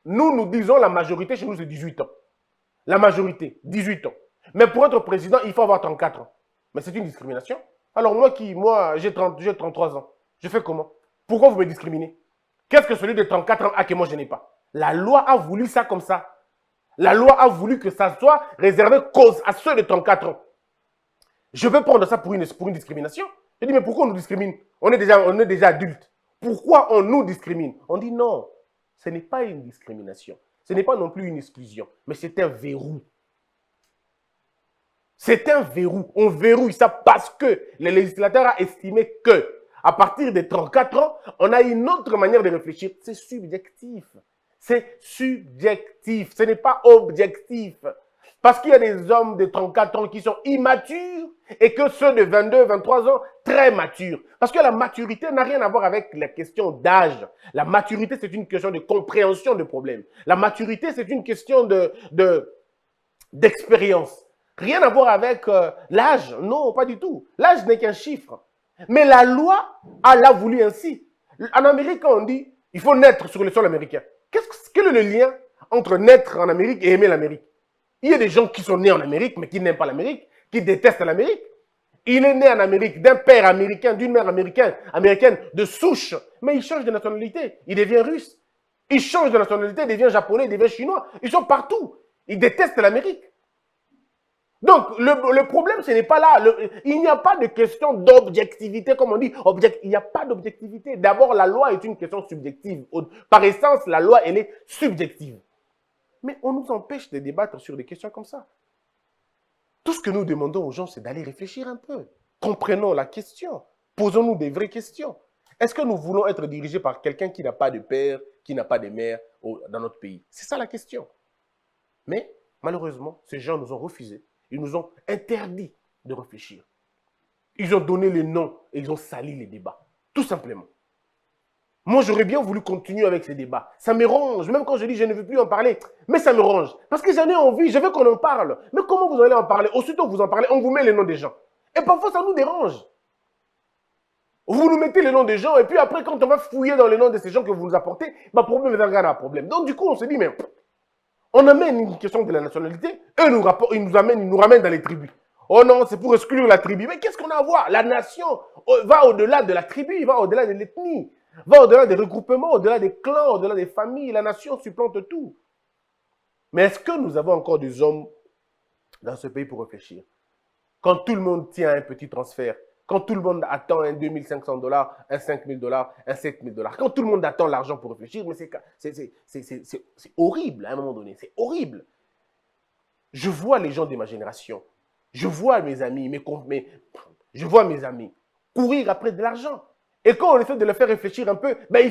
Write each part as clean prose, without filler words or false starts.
nous disons la majorité chez nous, c'est 18 ans. La majorité, 18 ans. Mais pour être président, il faut avoir 34 ans. Mais c'est une discrimination. Alors moi, j'ai 33 ans. Je fais comment? Pourquoi vous me discriminez? Qu'est-ce que celui de 34 ans a que moi je n'ai pas? La loi a voulu ça comme ça. La loi a voulu que ça soit réservé cause à ceux de 34 ans. Je veux prendre ça pour une discrimination. Je dis, mais pourquoi on nous discrimine? On est déjà adultes. Pourquoi on nous discrimine? On dit non, ce n'est pas une discrimination. Ce n'est pas non plus une exclusion, mais c'est un verrou. C'est un verrou. On verrouille ça parce que le législateur a estimé que, à partir de 34 ans, on a une autre manière de réfléchir. C'est subjectif. C'est subjectif. Ce n'est pas objectif. Parce qu'il y a des hommes de 34 ans qui sont immatures et que ceux de 22, 23 ans, très matures. Parce que la maturité n'a rien à voir avec la question d'âge. La maturité, c'est une question de compréhension de problèmes. La maturité, c'est une question d'expérience. Rien à voir avec l'âge. Non, pas du tout. L'âge n'est qu'un chiffre. Mais la loi l'a voulu ainsi. En Amérique, on dit il faut naître sur le sol américain. Quel est le lien entre naître en Amérique et aimer l'Amérique? Il y a des gens qui sont nés en Amérique, mais qui n'aiment pas l'Amérique, qui détestent l'Amérique. Il est né en Amérique d'un père américain, d'une mère américaine de souche, mais il change de nationalité. Il devient russe. Il change de nationalité, il devient japonais, il devient chinois. Ils sont partout. Ils détestent l'Amérique. Donc, le problème, ce n'est pas là. Il n'y a pas de question d'objectivité, comme on dit. Il n'y a pas d'objectivité. D'abord, la loi est une question subjective. Par essence, la loi, elle est subjective. Mais on nous empêche de débattre sur des questions comme ça. Tout ce que nous demandons aux gens, c'est d'aller réfléchir un peu. Comprenons la question. Posons-nous des vraies questions. Est-ce que nous voulons être dirigés par quelqu'un qui n'a pas de père, qui n'a pas de mère dans notre pays? C'est ça la question. Mais, malheureusement, ces gens nous ont refusé. Ils nous ont interdit de réfléchir. Ils ont donné les noms et ils ont sali les débats. Tout simplement. Moi, j'aurais bien voulu continuer avec ces débats. Ça me ronge, même quand je dis je ne veux plus en parler. Mais ça me ronge. Parce que j'en ai envie, je veux qu'on en parle. Mais comment vous allez en parler? Aussitôt que vous en parlez, on vous met les noms des gens. Et parfois, ça nous dérange. Vous nous mettez les noms des gens, et puis après, quand on va fouiller dans les noms de ces gens que vous nous apportez, bah, problème est un problème. Donc, du coup, on se dit, mais on amène une question de la nationalité, eux ils nous ramènent dans les tribus. Oh non, c'est pour exclure la tribu. Mais qu'est-ce qu'on a à voir? La nation va au-delà de la tribu, va au-delà de l'ethnie. Va au-delà des regroupements, au-delà des clans, au-delà des familles. La nation supplante tout. Mais est-ce que nous avons encore des hommes dans ce pays pour réfléchir? Quand tout le monde tient un petit transfert, quand tout le monde attend un 2500 $, un 5000 $, un 7000 $, quand tout le monde attend l'argent pour réfléchir, mais c'est horrible à un moment donné. C'est horrible. Je vois les gens de ma génération. Je vois mes amis, je vois mes amis courir après de l'argent. Et quand on essaie de les faire réfléchir un peu, ben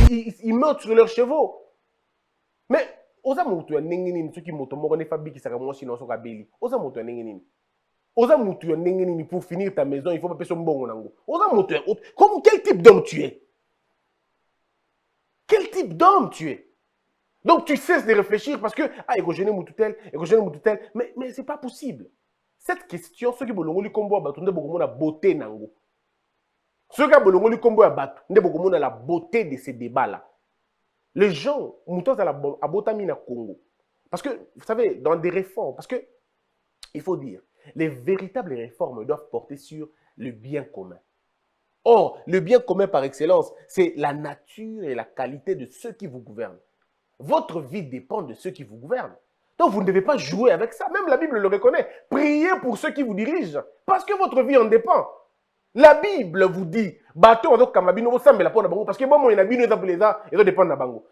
ils montent sur leurs chevaux. Mais, osa mutu ya ndenge nini soki moto moko ne fabi kisaka mwasi na soka beli. Osa mutu ya ndenge nini? Osa mutu ya ndenge nini pour finir ta maison, il faut pas payer son mbongo nango. Osa mutu ya quel type d'homme tu es? Quel type d'homme tu es? Donc tu cesses de réfléchir parce que égogené mututel, mais c'est pas possible. Cette question, ceux qui bolongoli kombo abatunde bokomo na beauté nango. Ceux qui bolongoli kombo abatu, nde bokomo na la beauté de ces débats là. Les gens, moutons à la botami na Congo. Parce que, vous savez, dans des réformes, parce que, il faut dire, les véritables réformes doivent porter sur le bien commun. Or, le bien commun par excellence, c'est la nature et la qualité de ceux qui vous gouvernent. Votre vie dépend de ceux qui vous gouvernent. Donc, vous ne devez pas jouer avec ça. Même la Bible le reconnaît. Priez pour ceux qui vous dirigent, parce que votre vie en dépend. La Bible vous dit, parce que bon, il y a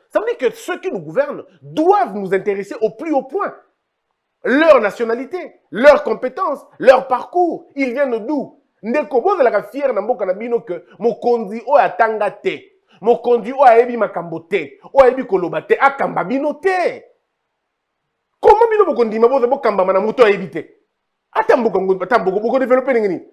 ça veut dire que ceux qui nous gouvernent doivent nous intéresser au plus haut point. Leur nationalité, leurs compétences, leur parcours, ils viennent d'où? Ndeko la fier na mboka na bino que mokonzi o atanga te, mokonzi o ayebi makambo te, o ayebi koloba te, akamba bino te. Comment bino mokondi maboza bokamba na muto ayebi te? Atamboka boko développer ngeni.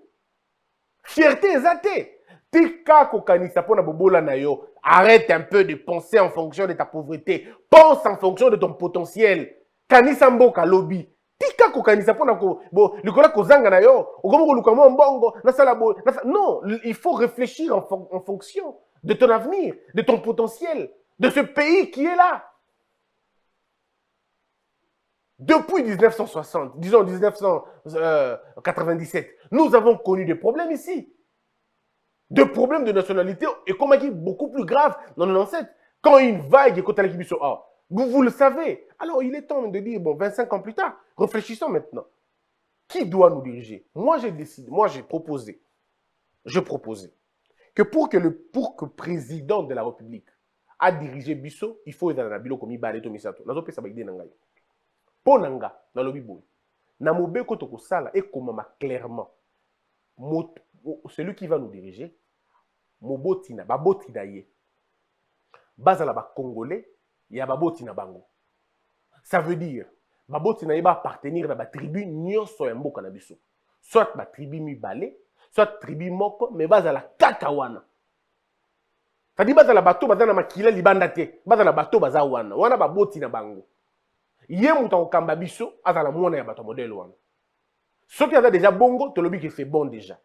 Fierté ezate. Tika kokanisa pona bobola na yo. Arrête un peu de penser en fonction de ta pauvreté. Pense en fonction de ton potentiel. Kanisa mboka lobby. Tika kokanisa pona ko bo likola kozanga na yo. Okomo lukamo mbongo na sala bo. Non, il faut réfléchir en fonction de ton avenir, de ton potentiel, de ce pays qui est là. Depuis 1960, disons 1997, nous avons connu des problèmes ici. Des problèmes de nationalité, et comme on dit, beaucoup plus graves dans 97. Quand une vague est côté la Kibiso, vous le savez. Alors il est temps de dire, bon, 25 ans plus tard, réfléchissons maintenant. Qui doit nous diriger? Moi, j'ai décidé, moi, j'ai proposé, que pour que le président de la République a dirigé Bisso, il faut être dans la bilo comme il balait to misato. Nazo pesa ba idée nangai. Po nanga dans le bibo. Na mobe ko to ko sala et comment clairement. Celui qui va nous diriger, mobotina, babotina ye. Bazala ba congolais, ya babotina bango. Ça veut dire babotina ye ba appartenir na ba tribu nyonso ya mboka na biso. Soit ba tribu mibale, soit tribu moko, mais bazala kaka wana. C'est-à-dire bazala bato bazana makila libanda te, bazala bato baza wana babotina bango. Ye muta okamba biso azala mwana ya bato modèle wana. Ceux qui ont déjà bongo, te lobby que c'est bon déjà.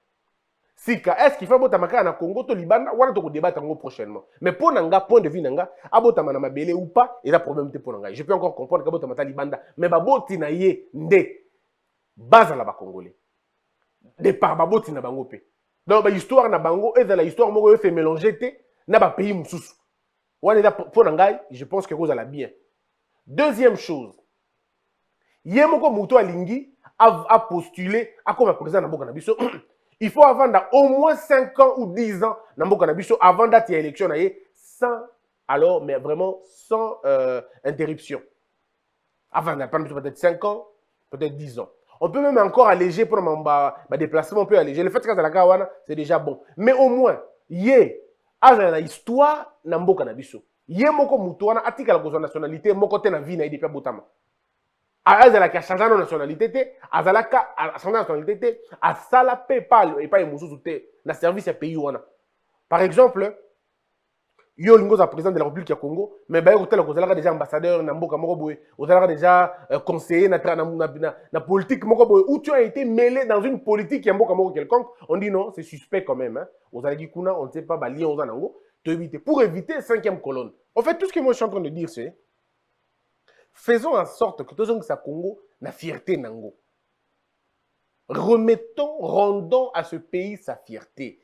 Sika, est-ce qu'il faut bota makana na Congo to libanda, wana to ko débattre ngo prochainement. Mais pour nanga point de vue nanga, abota mana mabele ou pas, il y a problème te pour nanga. Je peux encore comprendre que bota mata libanda, mais baboti na ye nde bazala ba congolais. De par baboti na bango pe. Donc ba histoire na bango et la histoire moko fait mélanger te na ba pays mususu. Wana pour nanga, je pense que vous allez bien. Deuxième chose, ye moko muto alingi a postulé à comme président Namboka Nabiso. Il faut avoir au moins 5 ans ou 10 ans Namboka Nabiso avant d'être élection sans, alors, mais vraiment sans interruption. Avant peut-être 5 ans, peut-être 10 ans. On peut même encore alléger pour mon déplacement, on peut alléger. Le fait que ça la Kawana, c'est déjà bon. Mais au moins, yé, à la histoire Namboka Nabiso. Yé moko mutuana atika la nationalité, moko te na vie na idipia botama. Azalaka a changé de nationalité, azalaka a changé de nationalité, azala PayPal et pas mususu te na service à pays wana. Par exemple, yo lingo za président de la République du Congo, mais ba yo tela kozalaka déjà ambassadeur na mboka moko boye, ozalaka déjà conseiller na politique moko boye, où tu as été mêlé dans une politique ya mboka moko quelconque, on dit non, c'est suspect quand même hein. Ozalaki kuna, on ne sait pas ba lien oza nango, pour éviter 5e colonne. En fait, tout ce que moi je suis en train de dire c'est faisons en sorte que tout le monde sa Congo na fierté nango. Rendons à ce pays sa fierté.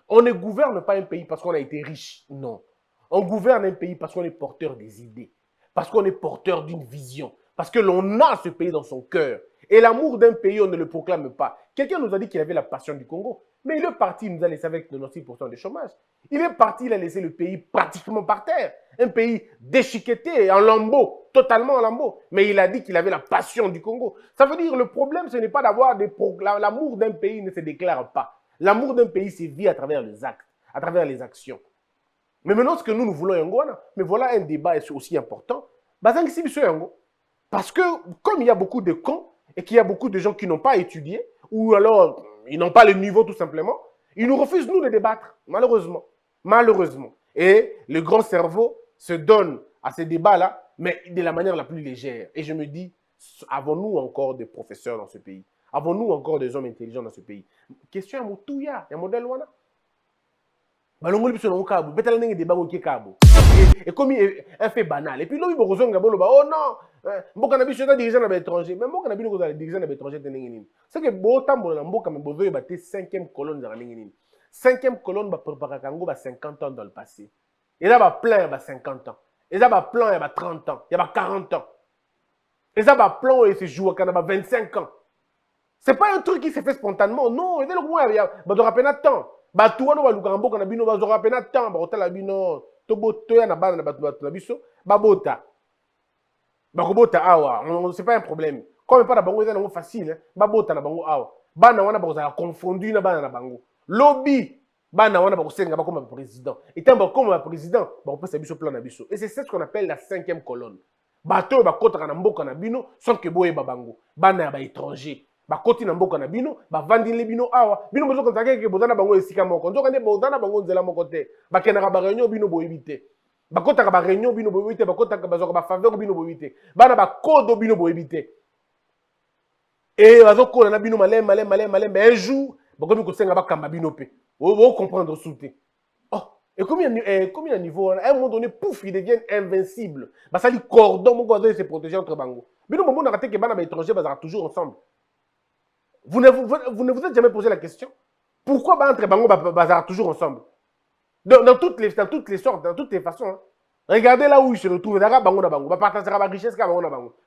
On ne gouverne pas un pays parce qu'on a été riche, non. On gouverne un pays parce qu'on est porteur des idées, parce qu'on est porteur d'une vision, parce que l'on a ce pays dans son cœur. Et l'amour d'un pays, on ne le proclame pas. Quelqu'un nous a dit qu'il avait la passion du Congo, mais il est parti, il nous a laissé avec 96% de chômage. Il est parti, il a laissé le pays pratiquement par terre. Un pays déchiqueté, en lambeaux, totalement en lambeaux. Mais il a dit qu'il avait la passion du Congo. Ça veut dire, le problème, ce n'est pas d'avoir des... L'amour d'un pays ne se déclare pas. L'amour d'un pays se vit à travers les actes, à travers les actions. Mais maintenant, ce que nous voulons, Yangoana, mais voilà un débat aussi important. Parce que, comme il y a beaucoup de cons, et qu'il y a beaucoup de gens qui n'ont pas étudié, ou alors ils n'ont pas le niveau tout simplement, ils nous refusent, nous, de débattre, malheureusement. Malheureusement. Et le grand cerveau se donne à ces débats-là, mais de la manière la plus légère. Et je me dis, avons-nous encore des professeurs dans ce pays? Avons-nous encore des hommes intelligents dans ce pays? Question à Moutouya, il y a un modèle wana. Et comme un fait banal. Et puis là, il va rejoindre oh non, mboka na biso dirigeant na l'étranger. Mais mboka na biso dirigeant na l'étranger tenengini. C'est que botam na mboka me bozo baté 5e colonne za nengini. 5e colonne ba préparer kango ba 50 ans dans le passé. Et là ba plein ba 50 ans. Et là ba plan ba 30 ans, il y a ba 40 ans. Et ça ba plan et se joue quand ba 25 ans. C'est pas un truc qui s'est fait spontanément. Non, il y a le moins ba do rapena temps. Ba tuano ba lukambo kana bino ba zo rapena temps ba hôtel bino to botoya na bana na ba biso ba bota. Bakobota awa, c'est pas un problème. Comme pas na bango eza nango facile, babota na bango awa. Bana wana bakozala confondu na bana na bango. Lobby, bana wana bakosenga bakoma président. Et tant bakoma président, bakopesa biso plan na biso. Et c'est ce qu'on appelle la 5e colonne. Bato bakotaka na mboka na bino sans que boye babango. Bana ba étranger. Bakoti na mboka na bino, bavandi le bino awa. Bino bozo konzaka ke bozana bango esika moko. Nzoka ne bozana bango nzela moko te. Bakena ba réunion bino boye bité. Bakota ka réunion bino boye bité, bakota ka bazoka ba faveur bino boye bité. Bana ba code bino boye bité. Et bazoko na bino malem, mais un jour, bakomi ko senga ba kamba bino pe. Vous comprendre souté. Oh, et combien de niveau à un moment donné, pouf, ils deviennent invincibles. Bah ça dit cordon mon gozo se protéger entre bango. Mais nous, on a raté que les étrangers sont toujours ensemble. Vous ne vous êtes jamais posé la question? Pourquoi entre Bango bazar toujours ensemble? Dans toutes les sortes, dans toutes les façons. Hein. Regardez là où ils se retrouvent. Bango partager la richesse.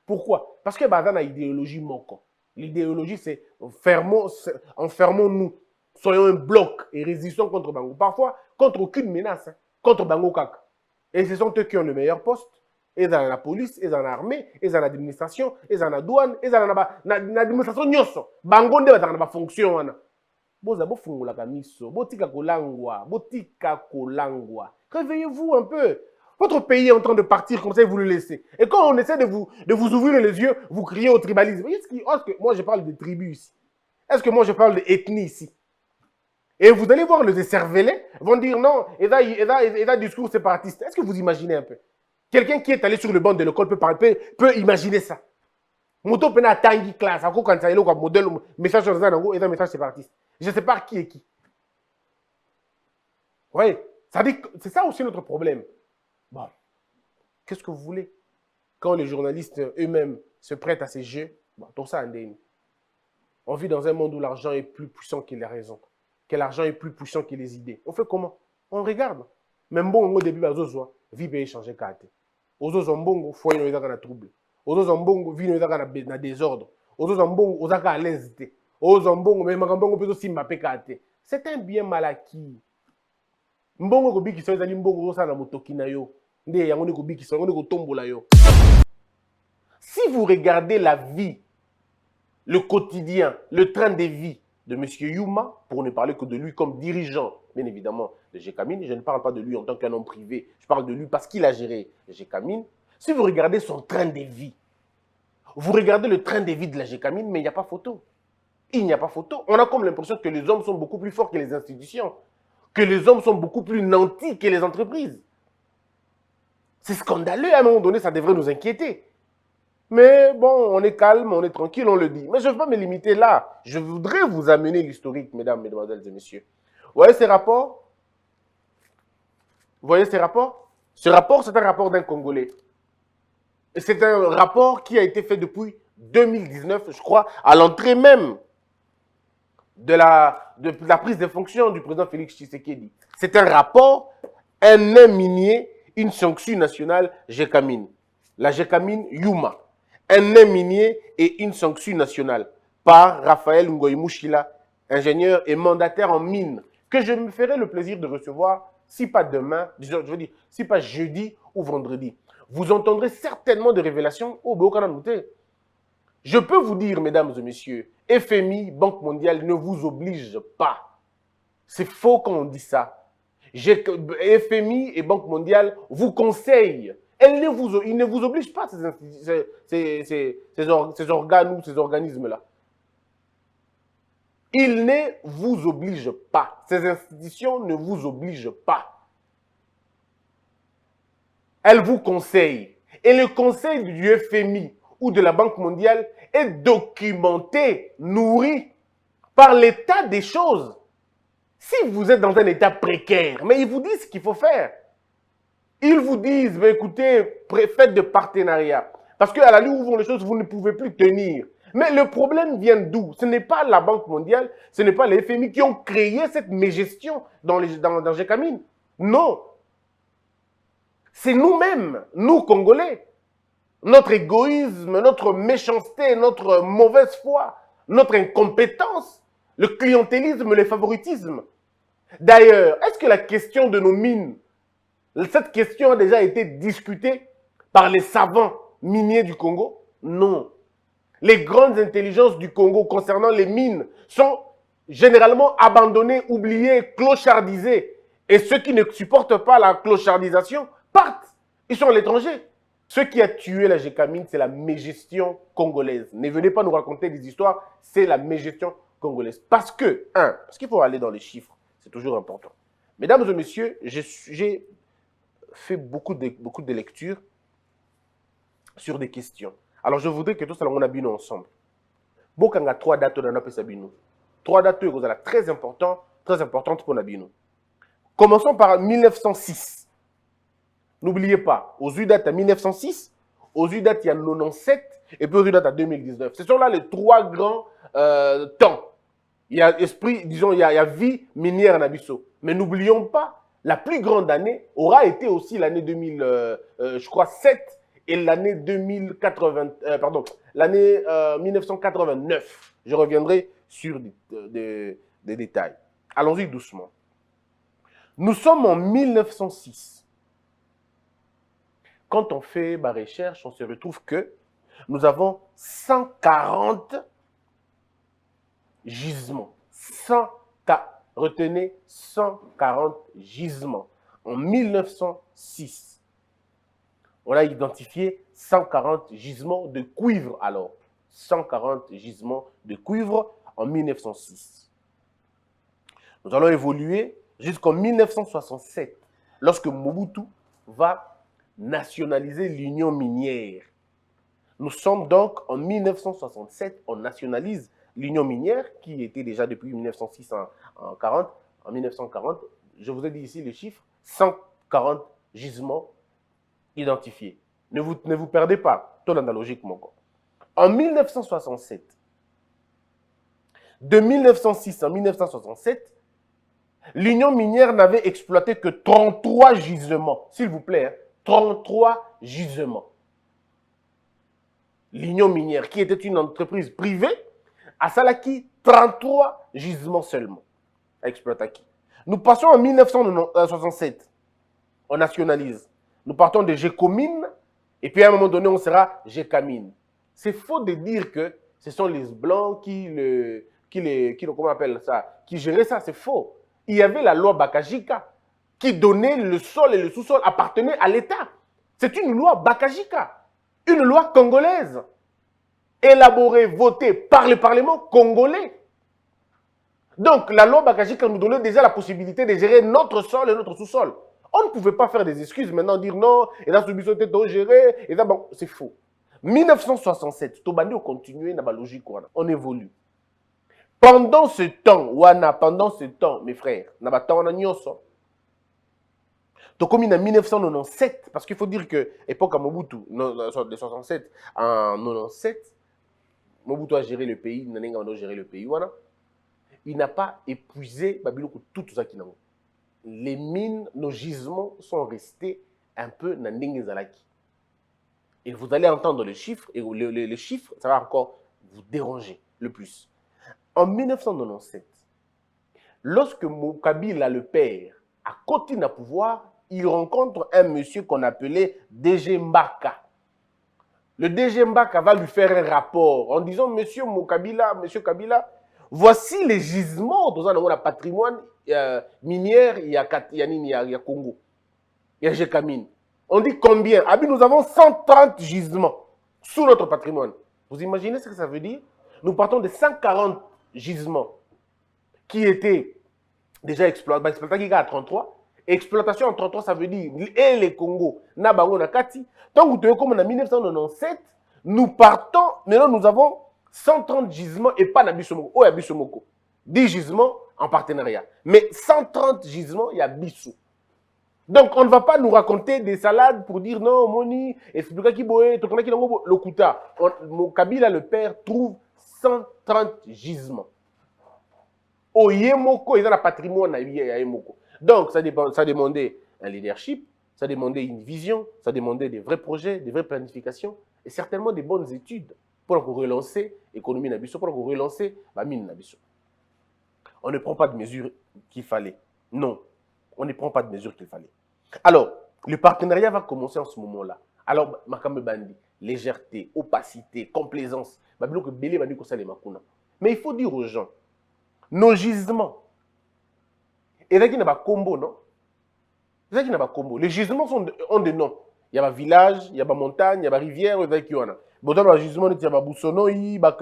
Pourquoi? Parce que bazar a une idéologie moko. L'idéologie, c'est enfermons-nous. Soyons un bloc et résistons contre Bango. Parfois, contre aucune menace. Hein, contre Bango Kaka. Et ce sont eux qui ont le meilleur poste. Ils ont la police, ils ont l'armée, ils ont l'administration, ils ont la douane, ils ont l'administration. Bango ne va pas fonctionner. Réveillez-vous un peu. Votre pays est en train de partir comme ça et vous le laissez. Et quand on essaie de vous ouvrir les yeux, vous criez au tribalisme. Est-ce que moi je parle de tribus ici? Est-ce que moi je parle d'ethnie ici? Et vous allez voir les cervelets vont dire non, et là discours séparatiste. Est-ce que vous imaginez un peu? Quelqu'un qui est allé sur le banc de l'école peut imaginer ça. Moto pena tangi classe, à quoi quand ça est là, modèle, message sur et un message séparatiste. Je ne sais pas qui est qui. Oui, c'est ça aussi notre problème. Bon, qu'est-ce que vous voulez? Quand les journalistes eux-mêmes se prêtent à ces jeux, bon, tout ça, on vit dans un monde où l'argent est plus puissant que les raisons, que l'argent est plus puissant que les idées. On fait comment? On regarde. Même bon, au début, vie peut changer de carte. Aux autres, on foyer dans la trouble. Aux autres, on vie dans le désordre. Aux autres, on à l'aise. C'est un bien mal acquis. Si vous regardez la vie, le quotidien, le train de vie de M. Yuma, pour ne parler que de lui comme dirigeant, bien évidemment, de Gécamine, je ne parle pas de lui en tant qu'un homme privé, je parle de lui parce qu'il a géré Gécamine. Si vous regardez son train de vie, vous regardez le train de vie de la Gécamine, mais il n'y a pas photo. Il n'y a pas photo. On a comme l'impression que les hommes sont beaucoup plus forts que les institutions, que les hommes sont beaucoup plus nantis que les entreprises. C'est scandaleux, à un moment donné, ça devrait nous inquiéter. Mais bon, on est calme, on est tranquille, on le dit. Mais je ne veux pas me limiter là. Je voudrais vous amener l'historique, mesdames, mesdemoiselles et messieurs. Vous voyez ces rapports? Vous voyez ces rapports? Ce rapport, c'est un rapport d'un Congolais. C'est un rapport qui a été fait depuis 2019, je crois, à l'entrée même de la prise de fonction du président Félix Tshisekedi. C'est un rapport, un nain minier, une sanction nationale Gécamine. La Gécamine Yuma. Un nain minier et une sanction nationale par Raphaël Ngoïmouchila, ingénieur et mandataire en mine, que je me ferai le plaisir de recevoir, si pas demain, je veux dire, si pas jeudi ou vendredi. Vous entendrez certainement des révélations au Béokananouté. Je peux vous dire, mesdames et messieurs, FMI, Banque mondiale, ne vous oblige pas. C'est faux quand on dit ça. FMI et Banque mondiale vous conseillent. Ils ne vous obligent pas, ces organes ou ces organismes-là. Ils ne vous obligent pas. Ces institutions ne vous obligent pas. Elles vous conseillent. Et le conseil du FMI ou de la Banque mondiale est documenté, nourri par l'état des choses. Si vous êtes dans un état précaire, mais ils vous disent ce qu'il faut faire. Ils vous disent, ben écoutez, faites de partenariat. Parce qu'à la ligne où vont les choses, vous ne pouvez plus tenir. Mais le problème vient d'où? Ce n'est pas la Banque mondiale, ce n'est pas les FMI qui ont créé cette mégestion dans Gécamine. Non. C'est nous-mêmes, nous Congolais. Notre égoïsme, notre méchanceté, notre mauvaise foi, notre incompétence, le clientélisme, le favoritisme. D'ailleurs, est-ce que la question de nos mines, cette question a déjà été discutée par les savants miniers du Congo? Non. Les grandes intelligences du Congo concernant les mines sont généralement abandonnées, oubliées, clochardisées. Et ceux qui ne supportent pas la clochardisation partent. Ils sont à l'étranger. Ce qui a tué la Gécamine, c'est la mégestion congolaise. Ne venez pas nous raconter des histoires, c'est la mégestion congolaise. Parce qu'il faut aller dans les chiffres, c'est toujours important. Mesdames et messieurs, j'ai fait beaucoup de lectures sur des questions. Alors je voudrais que tous on a bino ensemble. Bokanga 3 dates dans notre Sabino. 3 dates très importantes pour Nabino. Commençons par 1906. N'oubliez pas, aux UDAT à 1906, aux UDAT il y a 97 et puis date à 2019. Ce sont là les trois grands temps. Il y a esprit, disons, il y a vie minière en Abisso. Mais n'oublions pas, la plus grande année aura été aussi l'année 2007 et l'année 1989. Je reviendrai sur des détails. Allons-y doucement. Nous sommes en 1906. Quand on fait ma recherche, on se retrouve que nous avons 140 gisements. Retenez 140 gisements. En 1906, on a identifié 140 gisements de cuivre alors. 140 gisements de cuivre en 1906. Nous allons évoluer jusqu'en 1967, lorsque Mobutu va nationaliser l'union minière. Nous sommes donc en 1967, on nationalise l'union minière, qui était déjà depuis 1906 en 1940, je vous ai dit ici les chiffres, 140 gisements identifiés. Ne vous perdez pas, tout analogiquement. En 1967, de 1906 en 1967, l'union minière n'avait exploité que 33 gisements, s'il vous plaît, hein, 33 gisements. L'union minière, qui était une entreprise privée, à Salaki, 33 gisements seulement à exploiter. Nous passons en 1967. On nationalise. Nous partons de Gécomine et puis à un moment donné, on sera Gécamine. C'est faux de dire que ce sont les Blancs qui comment on appelle ça, qui géraient ça. C'est faux. Il y avait la loi Bakajika qui donnait le sol et le sous-sol appartenaient à l'État. C'est une loi Bakajika, une loi congolaise, élaborée, votée par le Parlement congolais. Donc, la loi Bakajika nous donnait déjà la possibilité de gérer notre sol et notre sous-sol. On ne pouvait pas faire des excuses maintenant, dire non, et là, ce était tout géré, et là, bon, c'est faux. 1967, Tobandi a continué dans la logique, on évolue. Pendant ce temps, mes frères, on a nyoso. Donc, comme en 1997, parce qu'il faut dire que, époque à Mobutu, de 67 en 97, Mobutu a géré le pays, Nanenga a géré le pays, il n'a pas épuisé tout ça qui n'a pas. Les mines, nos gisements sont restés un peu Nanenga Zalaki. Et vous allez entendre les chiffres, et les chiffres, ça va encore vous déranger le plus. En 1997, lorsque Kabila, le père, a continué à pouvoir, il rencontre un monsieur qu'on appelait DG Mbaka. Le DG Mbaka va lui faire un rapport en disant, monsieur Kabila, voici les gisements dans un patrimoine minier, il y a Congo, il y a Gécamine. On dit combien? Ah bien, nous avons 130 gisements sous notre patrimoine. Vous imaginez ce que ça veut dire? Nous partons de 140 gisements qui étaient déjà exploités. Exploitation à 33. Exploitation en 33, ça veut dire et les Congo, Nabango, Nakati. Donc, comme en 1997, nous partons, maintenant nous avons 130 gisements et pas Nabissomoko. Oh, il y a Bissomoko. 10 gisements en partenariat. Mais 130 gisements, il y a Bissou. Donc, on ne va pas nous raconter des salades pour dire non, Moni, expliquer qui boye, tout le monde le Kouta. Kabila, le père, trouve 130 gisements. Au Yemoko, il y a le patrimoine à Yemoko. Donc, ça demandait un leadership, ça demandait une vision, ça demandait des vrais projets, des vraies planifications et certainement des bonnes études pour relancer l'économie Nabisso, pour relancer la mine Nabisso. On ne prend pas de mesures qu'il fallait. Non, on ne prend pas de mesures qu'il fallait. Alors, le partenariat va commencer en ce moment-là. Alors, Makambe Bandi, légèreté, opacité, complaisance. Mais il faut dire aux gens, nos gisements, et là, il y a un combo, non? Les gisements ont des noms. Il y a un village, il y a une montagne, il y a une rivière, il y a un gisement, il y a un Boussonoï, il y a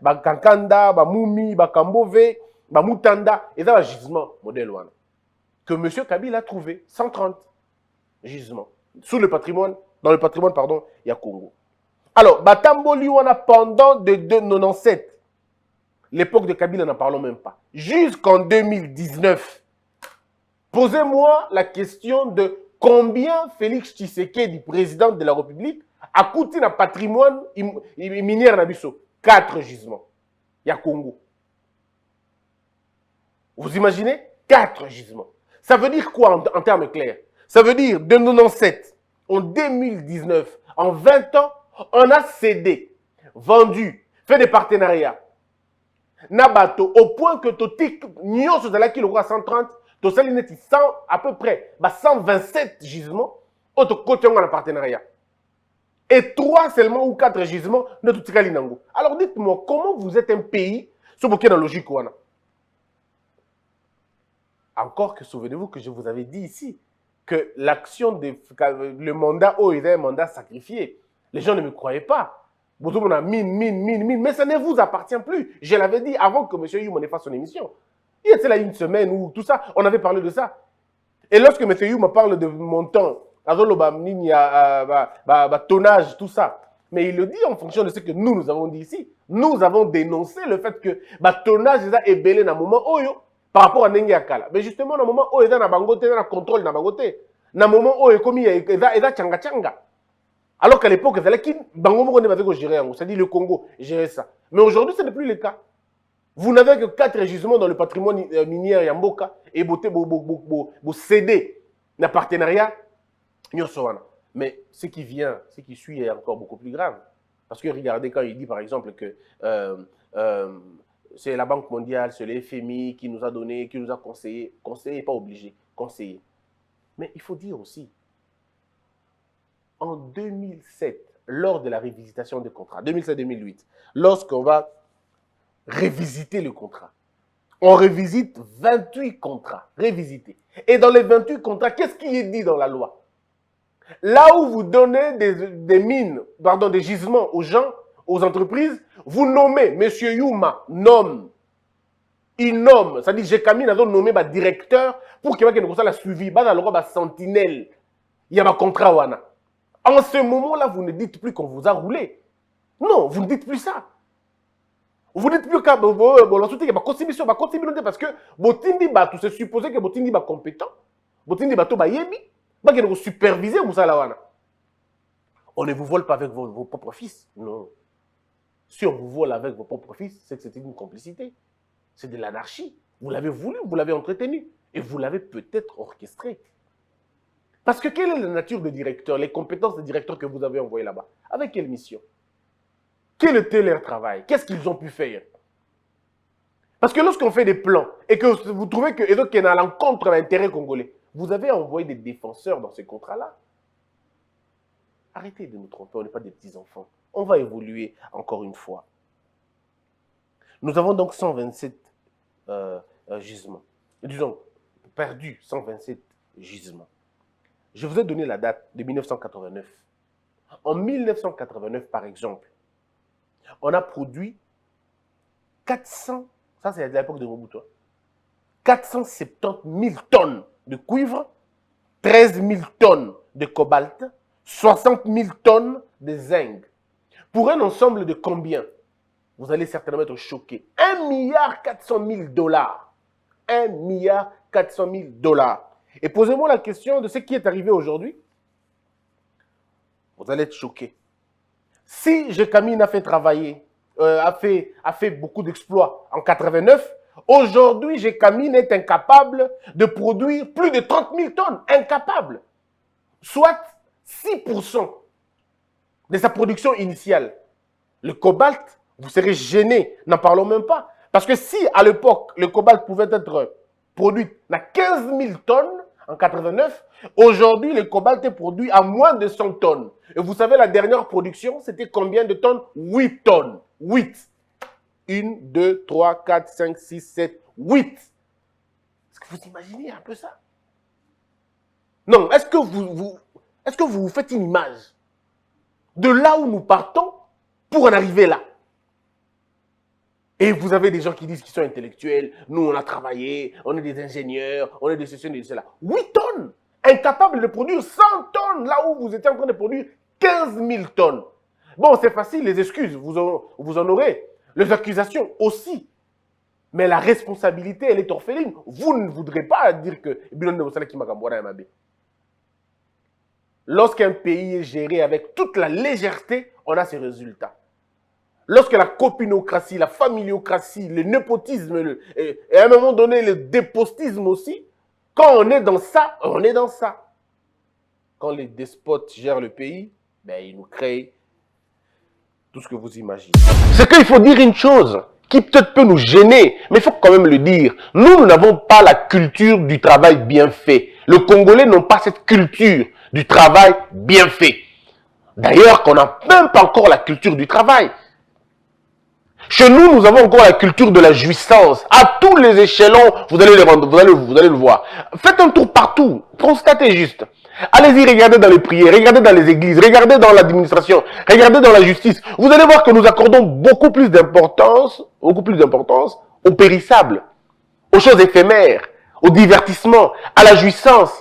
un Kankanda, il y a un Moumi, il y a un Kambove, il y a un Moutanda. Et ça, un gisement modèle que M. Kabila a trouvé 130 gisements. Sous le patrimoine, dans le patrimoine, pardon, il y a Congo. Alors, Batamboli, pendant de 97, l'époque de Kabila, n'en parlons même pas. Jusqu'en 2019, posez-moi la question de combien Félix Tshisekedi, président de la République, À côté d'un patrimoine minier na biso, 4 gisements. Il y a Congo. Vous imaginez? 4 gisements. Ça veut dire quoi en termes clairs? Ça veut dire de 97, en 2019, en 20 ans, on a cédé, vendu, fait des partenariats. Nabato, au point que Totik, Nyon Sozalaki, le roi 130, Tosalineti 100, à peu près, 127 gisements, autre côté, on a un partenariat. Et 3 seulement ou 4 gisements de Totikali Nango. Alors dites-moi, comment vous êtes un pays, sur lequel dans la logique, encore que souvenez-vous que je vous avais dit ici, que l'action, le mandat haut était un mandat sacrifié. Les gens ne me croyaient pas. On a mine, mais ça ne vous appartient plus. Je l'avais dit avant que M. Youm ait fait son émission. Il était là une semaine où tout ça, on avait parlé de ça. Et lorsque M. Youm parle de montant, tonnage, tout ça, mais il le dit en fonction de ce que nous avons dit ici. Nous avons dénoncé le fait que tonnage est belé dans un moment où par rapport à Nengiakala. Mais justement, dans le moment où il y a un contrôle, dans le moment où il y a tchanga. Alors qu'à l'époque, il y a c'est-à-dire le Congo gérait ça. Mais aujourd'hui, ce n'est plus le cas. Vous n'avez que 4 gisements dans le patrimoine minier Yamboka et vous cédez un partenariat. Mais ce qui vient, ce qui suit est encore beaucoup plus grave. Parce que regardez, quand il dit par exemple que c'est la Banque mondiale, c'est le FMI qui nous a donné, qui nous a conseillé. Conseillé, pas obligé, conseillé. Mais il faut dire aussi, en 2007, lors de la révisitation des contrats, 2007-2008, lorsqu'on va révisiter le contrat, on révisite 28 contrats, révisités. Et dans les 28 contrats, qu'est-ce qui est dit dans la loi? Là où vous donnez des mines, pardon, des gisements aux gens, aux entreprises, vous nommez, M. Youma nomme, il nomme, c'est-à-dire Jekami a nommé directeur pour qu'il y ait la suivi, la sentinelle, il y a un contrat wana. En ce moment-là, vous ne dites plus qu'on vous a roulé. Non, vous ne dites plus ça. Vous ne dites plus qu'il y a une contribution, parce que Botindi Batou, c'est supposé que Botindi est compétent. Botindi Batou est yebi, il va superviser Moussa wana. On ne vous vole pas avec vos propres fils. Non. Si on vous vole avec vos propres fils, c'est que c'est une complicité. C'est de l'anarchie. Vous l'avez voulu, vous l'avez entretenu. Et vous l'avez peut-être orchestré. Parce que quelle est la nature de directeur, les compétences de directeur que vous avez envoyés là-bas? Avec quelle mission? Quel était leur travail? Qu'est-ce qu'ils ont pu faire? Parce que lorsqu'on fait des plans et que vous trouvez que Edo est à l'encontre de l'intérêt congolais, vous avez envoyé des défenseurs dans ces contrats-là. Arrêtez de nous tromper, on n'est pas des petits-enfants. On va évoluer encore une fois. Nous avons donc 127 gisements. Disons, perdu 127 gisements. Je vous ai donné la date de 1989. En 1989, par exemple, on a produit 400, ça c'est à l'époque de Mobutu, 470 000 tonnes de cuivre, 13 000 tonnes de cobalt, 60 000 tonnes de zinc. Pour un ensemble de combien? Vous allez certainement être choqués. 1,4 milliard. 1,4 milliard. Et posez-moi la question de ce qui est arrivé aujourd'hui. Vous allez être choqués. Si Jekami a fait travailler, a fait beaucoup d'exploits en 89, aujourd'hui Jekami est incapable de produire plus de 30 000 tonnes. Incapable. Soit 6% de sa production initiale. Le cobalt, vous serez gêné, n'en parlons même pas. Parce que si à l'époque, le cobalt pouvait être produit à 15 000 tonnes en 89, aujourd'hui, le cobalt est produit à moins de 100 tonnes. Et vous savez, la dernière production, c'était combien de tonnes? 8 tonnes. 8. 1, 2, 3, 4, 5, 6, 7, 8. Est-ce que vous imaginez un peu ça? Non, est-ce que vous vous faites une image de là où nous partons pour en arriver là? Et vous avez des gens qui disent qu'ils sont intellectuels. Nous, on a travaillé, on est des ingénieurs, on est des ceci, de cela. 8 tonnes! Incapables de produire 100 tonnes, là où vous étiez en train de produire 15 000 tonnes. Bon, c'est facile, les excuses, vous en aurez. Les accusations aussi. Mais la responsabilité, elle est orpheline. Vous ne voudrez pas dire que... Lorsqu'un pays est géré avec toute la légèreté, on a ses résultats. Lorsque la copinocratie, la familiocratie, le népotisme, et à un moment donné le dépostisme aussi, quand on est dans ça, on est dans ça. Quand les despotes gèrent le pays, ben, ils nous créent tout ce que vous imaginez. C'est qu'il faut dire une chose qui peut-être peut nous gêner, mais il faut quand même le dire. Nous n'avons pas la culture du travail bien fait. Les Congolais n'ont pas cette culture du travail bien fait. D'ailleurs, qu'on n'a même pas encore la culture du travail. Chez nous, nous avons encore la culture de la jouissance. À tous les échelons, vous allez le voir. Faites un tour partout. Constatez juste. Allez-y, regardez dans les prières, regardez dans les églises, regardez dans l'administration, regardez dans la justice. Vous allez voir que nous accordons beaucoup plus d'importance au périssable, aux choses éphémères, au divertissement, à la jouissance,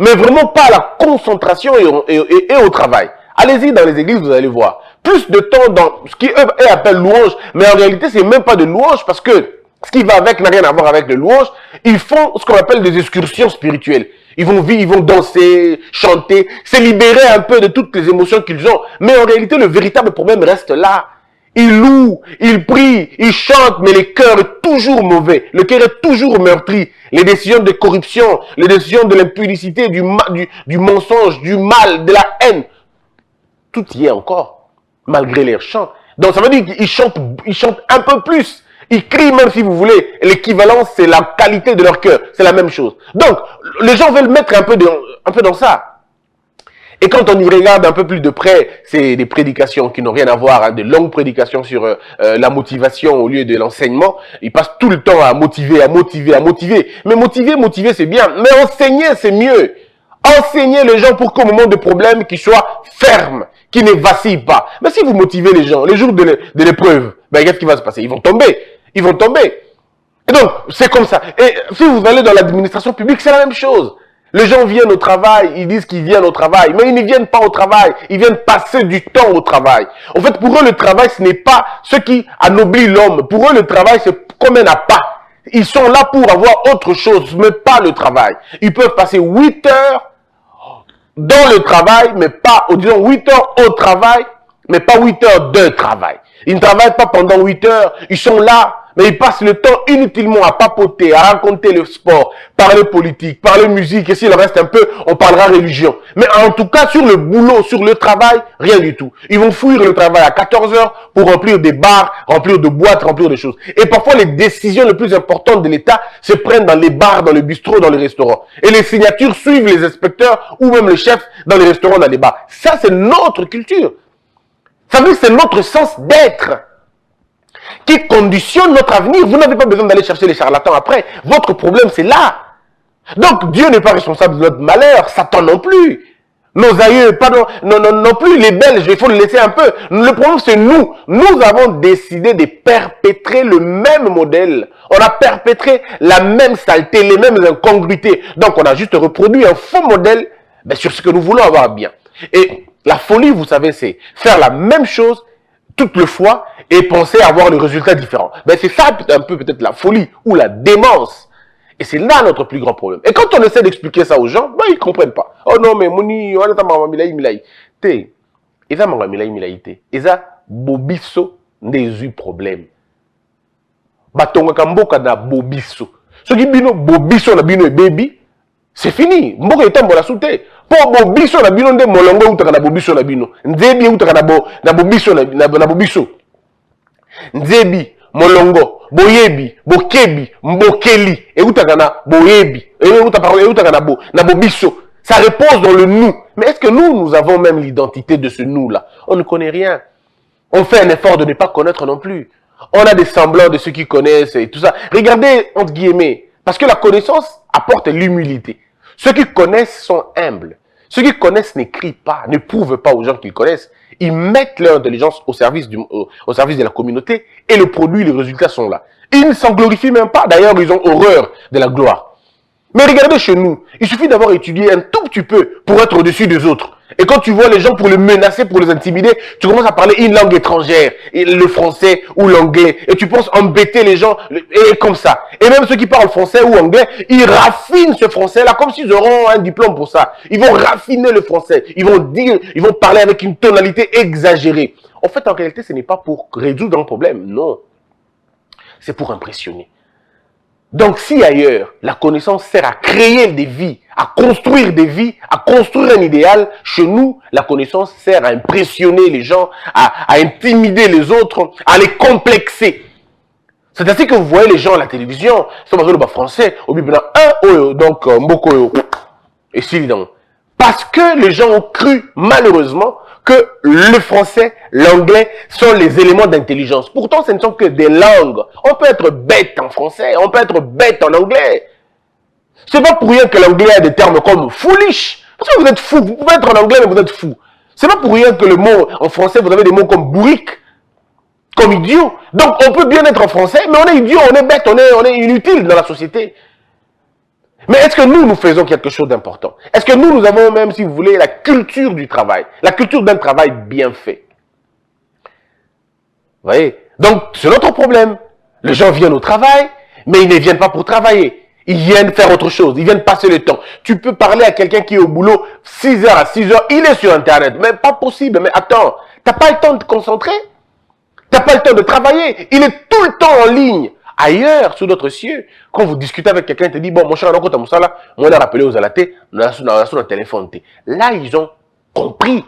mais vraiment pas à la concentration et au travail. Allez-y dans les églises, vous allez voir. Plus de temps dans ce qui eux appellent louange, mais en réalité, c'est même pas de louange parce que ce qui va avec n'a rien à voir avec le louange. Ils font ce qu'on appelle des excursions spirituelles. Ils vont vivre, ils vont danser, chanter, se libérer un peu de toutes les émotions qu'ils ont. Mais en réalité, le véritable problème reste là. Ils louent, ils prient, ils chantent, mais le cœur est toujours mauvais. Le cœur est toujours meurtri. Les décisions de corruption, les décisions de l'impudicité, du mensonge, du mal, de la haine, tout y est encore, malgré leurs chants. Donc ça veut dire qu'ils chantent un peu plus. Ils crient même si vous voulez. L'équivalence, c'est la qualité de leur cœur. C'est la même chose. Donc, les gens veulent mettre un peu dans ça. Et quand on y regarde un peu plus de près, c'est des prédications qui n'ont rien à voir, hein, de longues prédications sur la motivation au lieu de l'enseignement. Ils passent tout le temps à motiver. Mais motiver, c'est bien. Mais enseigner, c'est mieux. Enseigner les gens pour qu'au moment de problème, qu'ils soient fermes, qu'ils ne vacillent pas. Mais si vous motivez les gens, les jours de l'épreuve, ben, qu'est-ce qui va se passer? Ils vont tomber. Ils vont tomber. Et donc, c'est comme ça. Et si vous allez dans l'administration publique, c'est la même chose. Les gens viennent au travail, ils disent qu'ils viennent au travail, mais ils ne viennent pas au travail, ils viennent passer du temps au travail. En fait, pour eux, le travail, ce n'est pas ce qui anoblit l'homme. Pour eux, le travail, c'est comme un appât. Ils sont là pour avoir autre chose, mais pas le travail. Ils peuvent passer 8 heures dans le travail, mais pas, disons 8 heures au travail, mais pas 8 heures de travail. Ils ne travaillent pas pendant 8 heures, ils sont là, mais ils passent le temps inutilement à papoter, à raconter le sport, parler politique, parler musique, et s'il reste un peu, on parlera religion. Mais en tout cas, sur le boulot, sur le travail, rien du tout. Ils vont fuir le travail à 14 heures pour remplir des bars, remplir de boîtes, remplir de choses. Et parfois, les décisions les plus importantes de l'État se prennent dans les bars, dans les bistrots, dans les restaurants. Et les signatures suivent les inspecteurs ou même les chefs dans les restaurants, dans les bars. Ça, c'est notre culture. Ça veut dire que c'est notre sens d'être qui conditionne notre avenir. Vous n'avez pas besoin d'aller chercher les charlatans après. Votre problème, c'est là. Donc, Dieu n'est pas responsable de notre malheur. Satan non plus. Nos aïeux, non plus. Les Belges, il faut le laisser un peu. Le problème, c'est nous. Nous avons décidé de perpétrer le même modèle. On a perpétré la même saleté, les mêmes incongruités. Donc, on a juste reproduit un faux modèle sur ce que nous voulons avoir bien. Et la folie, vous savez, c'est faire la même chose toutes les fois et penser avoir le résultat différent. Ben, c'est ça un peu peut-être la folie ou la démence. Et c'est là notre plus grand problème. Et quand on essaie d'expliquer ça aux gens, ben, ils ne comprennent pas. Oh non, mais moni, on a ma milai. Te, eza ma milai te. Eza bobiso ndezu problème. Batonga kamboka na bobiso. Ce qui bino bobiso na bino e baby, c'est fini. Mboka etambola sute. Po bobiso na bino nde molongo utaka na bobiso na bino. Nzebi utaka na bobiso na bobiso. Nzebi, molongo, boyebi, bokebi, mbokeli, et utaka na boyebi, et utaka na bobiso. Ça repose dans le nous. Mais est-ce que nous avons même l'identité de ce nous-là? On ne connaît rien. On fait un effort de ne pas connaître non plus. On a des semblants de ceux qui connaissent et tout ça. Regardez, entre guillemets, parce que la connaissance apporte l'humilité. Ceux qui connaissent sont humbles. Ceux qui connaissent n'écrivent pas, ne prouvent pas aux gens qu'ils connaissent. Ils mettent leur intelligence au service de la communauté et le produit, les résultats sont là. Ils ne s'en glorifient même pas. D'ailleurs, ils ont horreur de la gloire. Mais regardez chez nous, il suffit d'avoir étudié un tout petit peu pour être au-dessus des autres. Et quand tu vois les gens pour les menacer, pour les intimider, tu commences à parler une langue étrangère, le français ou l'anglais. Et tu penses embêter les gens, et comme ça. Et même ceux qui parlent français ou anglais, ils raffinent ce français-là, comme s'ils auront un diplôme pour ça. Ils vont raffiner le français. Ils vont parler avec une tonalité exagérée. En fait, en réalité, ce n'est pas pour résoudre un problème, non. C'est pour impressionner. Donc, si ailleurs, la connaissance sert à créer des vies, à construire des vies, à construire un idéal, chez nous, la connaissance sert à impressionner les gens, à intimider les autres, à les complexer. C'est ainsi que vous voyez les gens à la télévision, c'est le français, au Bibana 1, donc, Mboko, et Silidan. Parce que les gens ont cru, malheureusement, que le français, l'anglais sont les éléments d'intelligence. Pourtant, ce ne sont que des langues. On peut être bête en français, on peut être bête en anglais. C'est pas pour rien que l'anglais a des termes comme foolish. Parce que vous êtes fou. Vous pouvez être en anglais, mais vous êtes fou. C'est pas pour rien que le mot en français, vous avez des mots comme bourrique, comme idiot. Donc, on peut bien être en français, mais on est idiot, on est bête, on est inutile dans la société. Mais est-ce que nous faisons quelque chose d'important? Est-ce que nous avons même, si vous voulez, la culture du travail? La culture d'un travail bien fait. Vous voyez? Donc, c'est notre problème. Les gens viennent au travail, mais ils ne viennent pas pour travailler. Ils viennent faire autre chose. Ils viennent passer le temps. Tu peux parler à quelqu'un qui est au boulot 6h à 6h. Il est sur Internet. Mais pas possible. Mais attends, tu n'as pas le temps de te concentrer? Tu n'as pas le temps de travailler? Il est tout le temps en ligne. Ailleurs, sous d'autres cieux, quand vous discutez avec quelqu'un, il te dit, bon, mon cher, on a rappelé aux alatés, on a sur le téléphone. Là, ils ont compris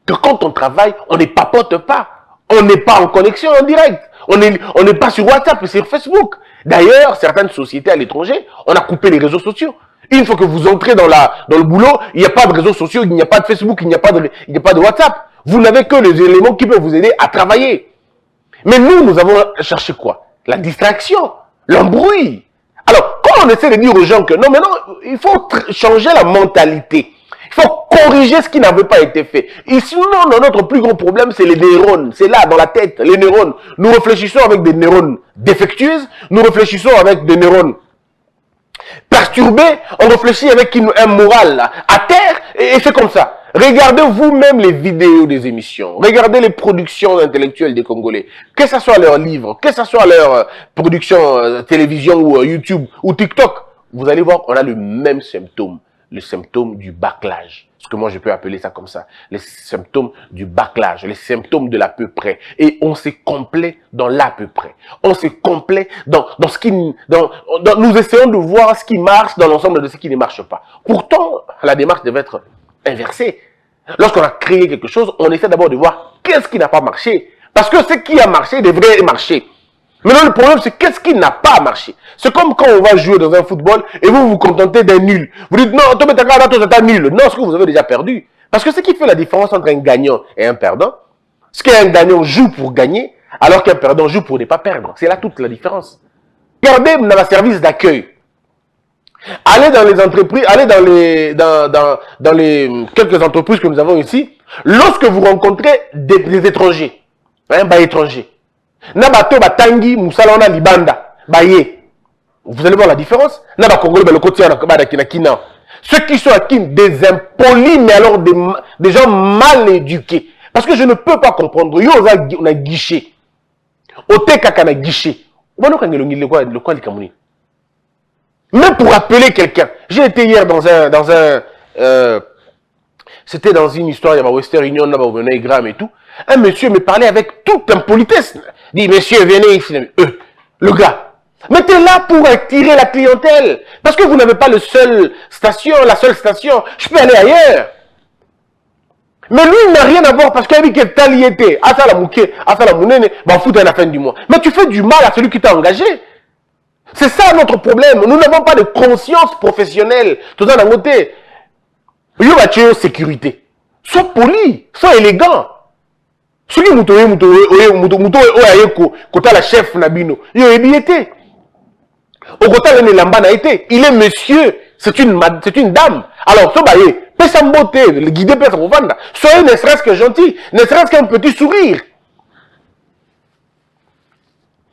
que quand on travaille, on ne papote pas. On n'est pas en connexion en direct. On n'est pas sur WhatsApp et sur Facebook. D'ailleurs, certaines sociétés à l'étranger, on a coupé les réseaux sociaux. Une fois que vous entrez dans le boulot, il n'y a pas de réseaux sociaux, il n'y a pas de Facebook, il n'y a pas de WhatsApp. Vous n'avez que les éléments qui peuvent vous aider à travailler. Mais nous avons cherché quoi? La distraction, l'embrouille. Alors, quand on essaie de dire aux gens que non, mais non, il faut changer la mentalité. Il faut corriger ce qui n'avait pas été fait. Et sinon, notre plus gros problème, c'est les neurones. C'est là, dans la tête, les neurones. Nous réfléchissons avec des neurones défectueuses. Nous réfléchissons avec des neurones perturbés. On réfléchit avec un moral là, à terre. Et c'est comme ça. Regardez vous-même les vidéos des émissions. Regardez les productions intellectuelles des Congolais. Que ce soit leurs livres, que ce soit leur production télévision ou YouTube ou TikTok. Vous allez voir, on a le même symptôme. Le symptôme du bâclage. Ce que moi je peux appeler ça comme ça. Les symptômes du bâclage. Les symptômes de l'à peu près. Et on s'est complet dans l'à peu près. On s'est complet dans ce qui... nous essayons de voir ce qui marche dans l'ensemble de ce qui ne marche pas. Pourtant, la démarche devait être inversée. Lorsqu'on a créé quelque chose, on essaie d'abord de voir qu'est-ce qui n'a pas marché. Parce que ce qui a marché devrait marcher. Maintenant, le problème, c'est qu'est-ce qui n'a pas marché. C'est comme quand on va jouer dans un football et vous vous contentez d'un nul. Vous dites, non, toi, c'est un nul. Non, ce que vous avez déjà perdu. Parce que ce qui fait la différence entre un gagnant et un perdant, c'est qu'un gagnant joue pour gagner, alors qu'un perdant joue pour ne pas perdre. C'est là toute la différence. Regardez dans le service d'accueil. Allez dans les entreprises, allez dans les quelques entreprises que nous avons ici. Lorsque vous rencontrez des étrangers, étrangers, Nabato batangi musalona libanda baye. Vous allez voir la différence. Naba Congolais le côté na kina. Ceux qui sont à Kin, des impolis, mais alors des gens mal éduqués. Parce que je ne peux pas comprendre. Yo on a guichet. Ote kaka na guichet. Le quoi même pour appeler quelqu'un. J'ai été hier dans un c'était dans une histoire, il y avait Western Union, là-bas, au Gram et tout. Un monsieur me parlait avec toute impolitesse. Dit, monsieur, venez ici. Le gars, mais t'es là pour attirer la clientèle. Parce que vous n'avez pas la seule station. Je peux aller ailleurs. Mais lui, il n'a rien à voir parce qu'il a dit que t'as lié. À ça la mouké, à ça la mounene, bah, foutre à la fin du mois. Mais tu fais du mal à celui qui t'a engagé. C'est ça notre problème. Nous n'avons pas de conscience professionnelle. Tout ça d'un côté. Il y a une sécurité. Sois poli, sois élégant. Celui qui est la chef Nabino, il est bien. Au côté de été, il est monsieur, c'est une dame. Alors, peut s'embotter, le guider peut s'en soyez ne serait-ce que gentil, ne serait-ce qu'un petit sourire.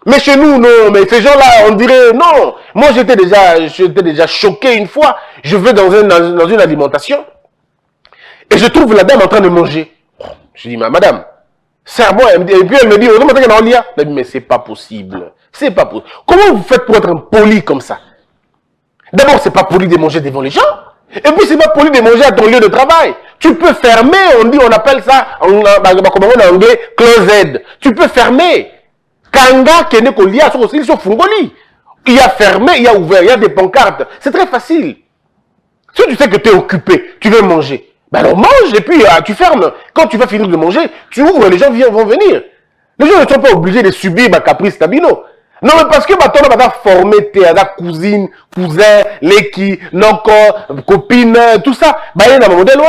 Mais chez nous, non, mais ces gens-là, on dirait, non. Moi, j'étais déjà choqué une fois. Je vais dans une alimentation. Et je trouve la dame en train de manger. Je dis, madame, serre-moi. Et puis elle me dit, mais c'est pas possible. C'est pas possible. Comment vous faites pour être poli comme ça? D'abord, c'est pas poli de manger devant les gens. Et puis, c'est pas poli de manger à ton lieu de travail. Tu peux fermer, on appelle ça, en anglais, closed. Tu peux fermer. Kanga, Kene, Kolia, ils sont fungoli. Il y a fermé, il y a ouvert, il y a des pancartes. C'est très facile. Si tu sais que tu es occupé, tu veux manger, ben alors mange et puis tu fermes. Quand tu vas finir de manger, tu ouvres et les gens vont venir. Les gens ne sont pas obligés de subir ma caprice tabino. Non, mais parce que tu as formé tes cousine, cousin, l'équipe, noko, copine, tout ça. Il y a un modèle.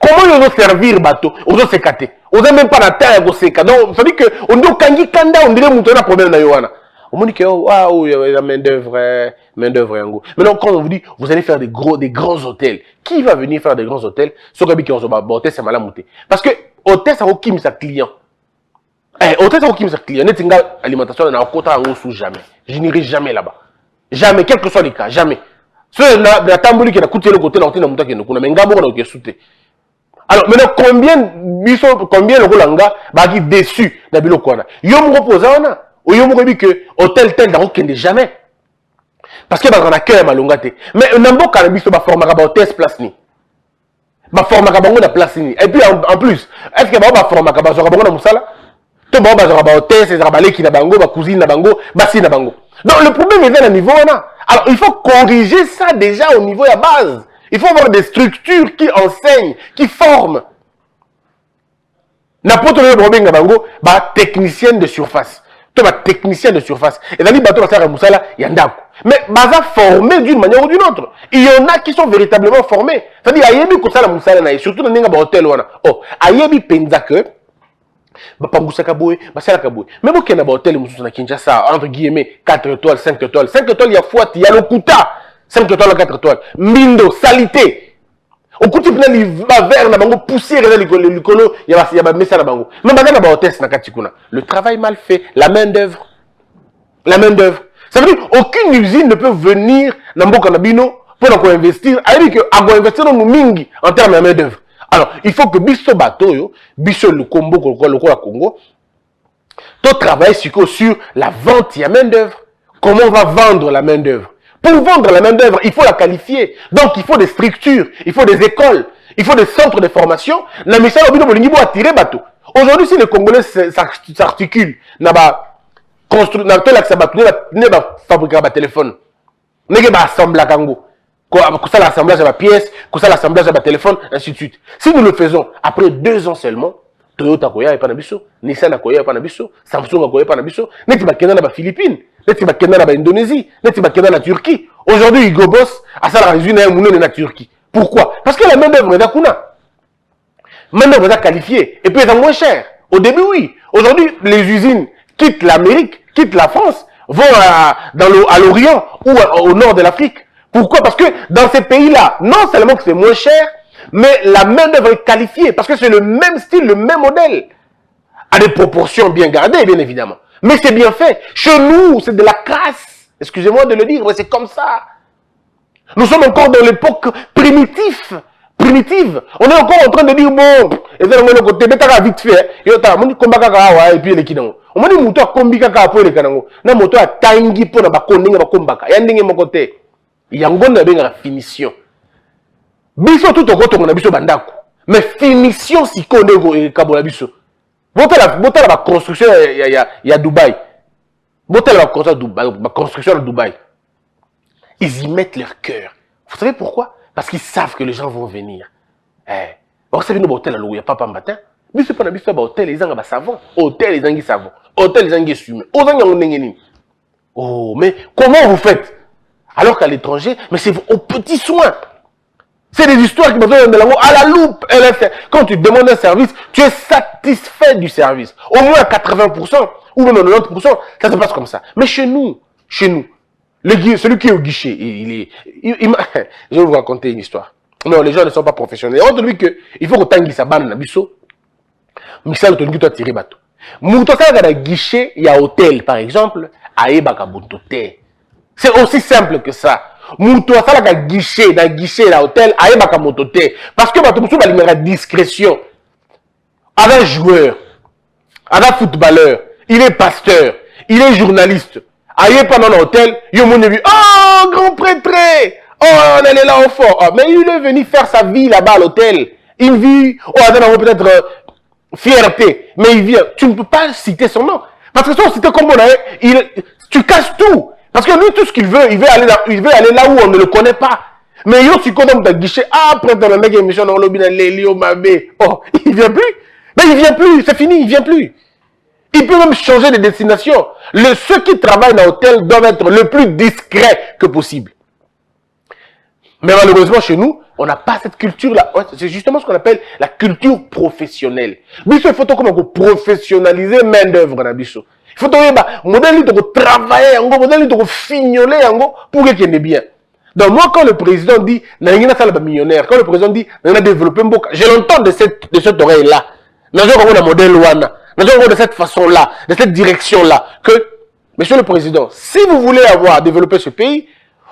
Comment ils vont servir bateau? Ils vont se cater. Ils n'ont même pas la terre à se cater. Donc, ça veut dire qu'on dit kangi kanda, on dirait que un problème dans Yohana. On dit que waouh, il y a la main-d'œuvre. Maintenant, quand on vous dit, vous allez faire des grands hôtels. Qui va venir faire des grands hôtels? Ce qui est hôtel, c'est mal à monter. Parce que hôtel, ça vaut sa client. Hôtel, ça vaut sa client. Net alimentation, on a un quota en sous jamais. Je n'irai jamais là-bas. Jamais, quel que soit les cas, jamais. Ce la tambouli qui a coûté le côté, l'hôtel, on a mais ngabo on a sauté. Alors, maintenant, combien le Rolanga va être déçu d'Abilo Kwana? Yom reposana, ou yom rebi que hôtel tel n'a aucun jamais. Parce qu'il y a un accueil à Malongate. Mais on n'a pas cannabis sur la forme à hôtel place ni. Ma forme à place ni. Et puis en plus, est-ce qu'il y a une forme à Bango Moussala? Tout le monde a hôtel, c'est Rabalé qui n'a bango, ma cousine n'a bango, Bassi n'a bango. Donc le problème est à un niveau là. Alors il faut corriger ça déjà au niveau de la base. Il faut avoir des structures qui enseignent, qui forment. N'importe quel problème à bango, technicienne de surface. Tu es technicien de surface. Et dans les bateaux, il y en a. Mais baza formé d'une manière ou d'une autre. Il y en a qui sont véritablement formés. C'est-à-dire, ayebi ko sala musala surtout dans les hôtels wana. Oh, ayebi penza que bapangusa kaboy, basala kaboy. Mais vous qui na hôtel mususu na Kinshasa entre guillemets 4 étoiles, 5 étoiles. 5 étoiles il y a fois il y a le kuta. 5 étoiles 4 étoiles. Mindo, salité. Au côté de la verre, na poussière, il y a messa na bango. Mais maintenant, na hôtel na katikuna. Le travail mal fait, la main d'œuvre. La main d'œuvre. Ça veut dire aucune usine ne peut venir dans Mboka Nabino pour investir. Elle dit que investir dans mingi en termes de main d'œuvre. Alors, il faut que biso bateau, biso le Congo, le Congo, tout travaille sur la vente de la main d'œuvre. Comment on va vendre la main d'œuvre? Pour vendre la main d'œuvre, il faut la qualifier. Donc, il faut des structures, il faut des écoles, il faut des centres de formation. La mission de attirer bateau. Aujourd'hui, si les Congolais s'articulent, construire fabriquer un téléphone, assembler l'assemblage de la pièce, l'assemblage de la téléphone, ainsi de suite. Si nous le faisons après 2 ans seulement, Toyota koya pas na biso, Nissan koya pas na biso, Samsung koya pas na biso, neti bakenda na Philippines, neti bakenda na Indonésie, neti bakenda na Turquie. Aujourd'hui, Hugo Boss a ça la usine na Turquie. Pourquoi? Parce que la main d'œuvre est d'Akuna. Main d'œuvre est qualifiée et puis elle est moins chère. Au début, oui. Aujourd'hui, les usines quittent l'Amérique, quittent la France, vont à l'Orient ou au nord de l'Afrique. Pourquoi? Parce que dans ces pays-là, non seulement que c'est moins cher, mais la main-d'œuvre est qualifiée, parce que c'est le même style, le même modèle, à des proportions bien gardées, bien évidemment. Mais c'est bien fait. Chez nous, c'est de la crasse. Excusez-moi de le dire, mais c'est comme ça. Nous sommes encore dans l'époque primitive. On est encore en train de dire, bon, et c'est le côté, mais t'as vite fait, et puis les kidons. On m'a dit, mouton a combi kaka pour les canons. Non, mouton a tangi pour la bakoninga bakombaka. Yandingue mon côté. Yangon a bien la finition. Biso tout au côté, on a biso bandako. Mais finition, si qu'on est kabola biso. Bota la construction, il y a Dubaï. Bota la construction à Dubaï. Ils y mettent leur cœur. Vous savez pourquoi? Parce qu'ils savent que les gens vont venir. Vous savez, nous, hôtel, il n'y a pas de matin. Biso pas biso ba hôtel, les gens ba savon. Hôtel, les gens savon. Hôtel, les gens fumé. Oh, mais comment vous faites? Alors qu'à l'étranger, mais c'est aux petits soins. C'est des histoires qui me donnent de l'amour à la loupe. Quand tu demandes un service, tu es satisfait du service. Au moins à 80% ou même à 90%, ça se passe comme ça. Mais chez nous, celui qui est au guichet, je vais vous raconter une histoire. Non, les gens ne sont pas professionnels. On te dit qu'il faut que tu aies sa bande nabiso. Mais ça, tu dois tirer bateau. Mouton, ça, dans le guichet, il y a hôtel, par exemple, à Ebaka Buntote. C'est aussi simple que ça. Moutou a ça la guichet, dans guichet, la hôtel, aïe baka mototé. Parce que bato moussou balingera discrétion. Avec joueur, avec footballeur, il est pasteur, il est journaliste. Aïe pendant l'hôtel, il m'a vu, oh, grand prêtre, oh, on est là au fort. Oh, mais il est venu faire sa vie là-bas à l'hôtel. Il vit, oh, peut-être fierté, mais il vient. Tu ne peux pas citer son nom. Parce que si on citait comme on a, tu casses tout. Parce que lui, tout ce qu'il veut, il veut aller là où on ne le connaît pas. Mais yo, tu connais ton guichet, ah, après, dans le mec, émission, dans le Lélio, Mabé. Oh, il vient plus. Mais il vient plus, c'est fini, il vient plus. Il peut même changer de destination. Ceux qui travaillent dans l'hôtel doivent être le plus discrets que possible. Mais malheureusement, chez nous, on n'a pas cette culture-là. C'est justement ce qu'on appelle la culture professionnelle. Mais il faut comment professionnaliser main-d'œuvre dans Bisso. Il faut que modèle de travailler, modèle de fignoler pour qu'il y ait bien. Donc moi, quand le président dit, millionnaire, quand le président dit, on a développé un beau, je l'entends de cette oreille-là. Nous avons un modèle Wana. Nous avons de cette façon-là, de cette direction-là, que, monsieur le président, si vous voulez avoir développé ce pays,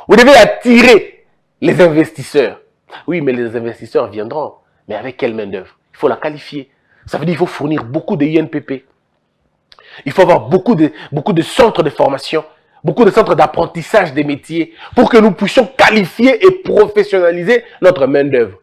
vous devez attirer les investisseurs. Oui, mais les investisseurs viendront. Mais avec quelle main-d'œuvre? Il faut la qualifier. Ça veut dire qu'il faut fournir beaucoup de INPP. Il faut avoir beaucoup de centres de formation, beaucoup de centres d'apprentissage des métiers pour que nous puissions qualifier et professionnaliser notre main-d'œuvre.